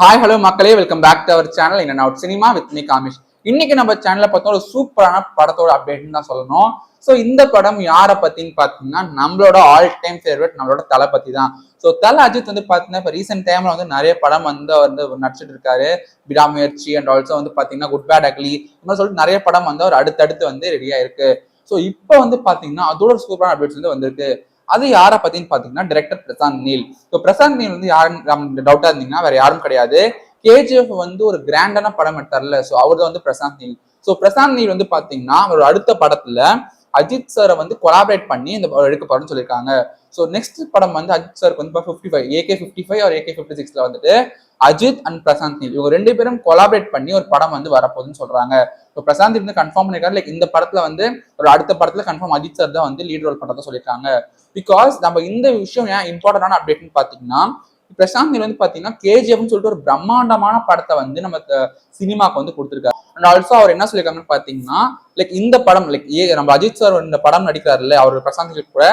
Hi hello மக்களே, welcome back to our channel in and out cinema with me Kamish. இன்னைக்கு நம்ம சேனல்ல பார்த்தோம் ஒரு சூப்பரான படத்தோட அப்டேட்னு தான் சொல்லணும். ஸோ இந்த படம் யாரை பத்தின்னு பார்த்தீங்கன்னா நம்மளோட ஆல் டைம் ஃபேவரட் நம்மளோட தலை பத்தி தான். ஸோ தலை அஜித் வந்து பார்த்தீங்கன்னா இப்போ ரீசெண்ட் டைம்ல வந்து நிறைய படம் வந்து நடிச்சிட்டு இருக்காரு. விடாமுயற்சி அண்ட் ஆல்சோ வந்து பார்த்தீங்கன்னா குட் பேட் அக்லி இந்த மாதிரி சொல்லிட்டு நிறைய படம் வந்து அவர் அடுத்தடுத்து வந்து ரெடியா இருக்கு. ஸோ இப்போ வந்து பார்த்தீங்கன்னா அதோட சூப்பரான அப்டேட்ஸ் வந்து வந்திருக்கு. அது யாரை பத்தின்னு பாத்தீங்கன்னா டைரக்டர் பிரசாந்த் நீல். இப்போ பிரசாந்த் நீல் வந்து யாரும் டவுட்டா இருந்தீங்கன்னா வேற யாரும் கிடையாது. கேஜிஎஃப் வந்து ஒரு கிராண்டான படம் எடுத்தார்ல, ஸோ அவர் தான் வந்து பிரசாந்த் நீல். ஸோ பிரசாந்த் நீல் வந்து பாத்தீங்கன்னா அவரோட அடுத்த படத்துல அஜித் சாரை வந்து கொலாபரேட் பண்ணி இந்த எடுக்க போறோம்னு சொல்லியிருக்காங்க. ஸோ நெக்ஸ்ட் படம் வந்து அஜித் சாருக்கு வந்து 55 AK-55 ஒரு AK-56 வந்துட்டு அஜித் அண்ட் பிரசாந்த் நீல் இவங்க ரெண்டு பேரும் கொலாபரேட் பண்ணி ஒரு படம் வந்து வரப்போகுதுன்னு சொல்றாங்க. இப்போ பிரசாந்த் வந்து கன்ஃபார்ம் பண்ணிருக்காரு, லைக் இந்த படத்துல வந்து ஒரு அடுத்த படத்துல கன்ஃபார்ம் அஜித் சார் தான் வந்து லீட் ரோல் பண்றதா சொல்லியிருக்காங்க. பிகாஸ் நம்ம இந்த விஷயம் ஏன் இம்பார்ட்டன்டான அப்டேட்னு பாத்தீங்கன்னா பிரசாந்த் நீல் வந்து பாத்தீங்கன்னா கேஜிஎஃப்னு சொல்லிட்டு ஒரு பிரம்மாண்டமான படத்தை வந்து நம்ம சினிமாக்கு வந்து கொடுத்துருக்காரு. அண்ட் ஆல்சோ அவர் என்ன சொல்லியிருக்காங்கன்னு பாத்தீங்கன்னா லைக் இந்த படம் லைக் நம்ம அஜித் சார் இந்த படம் நடிக்கிறாருல்ல அவர் பிரசாந்த் நீல் கூட,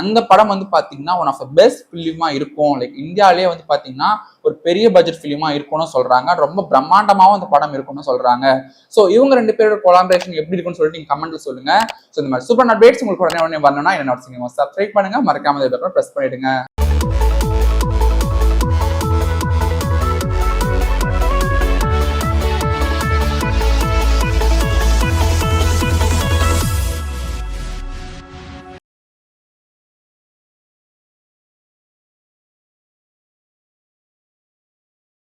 அந்த படம் வந்து பாத்தீங்கன்னா ஒன் ஆஃப் த பெஸ்ட் ஃபிலிமா இருக்கும். லைக் இந்தியாவிலேயே வந்து பாத்தீங்கன்னா ஒரு பெரிய பட்ஜெட் ஃபிலிமா இருக்கும்னு சொல்றாங்க. ரொம்ப பிரம்மாண்டமாவும் அந்த படம் இருக்கும்னு சொல்றாங்க. ஸோ இவங்க ரெண்டு பேரோட கொலாபரேஷன் எப்படி இருக்குன்னு சொல்லிட்டு நீங்க கமெண்ட்ல சொல்லுங்க. ஸோ இந்த மாதிரி சூப்பர் அப்டேட்ஸ் உங்களுக்கு உடனே வரணும்னா என்னோட சினிமா சப்ஸ்கிரைப் பண்ணுங்க, மறக்காம பிரஸ் பண்ணிடுங்க.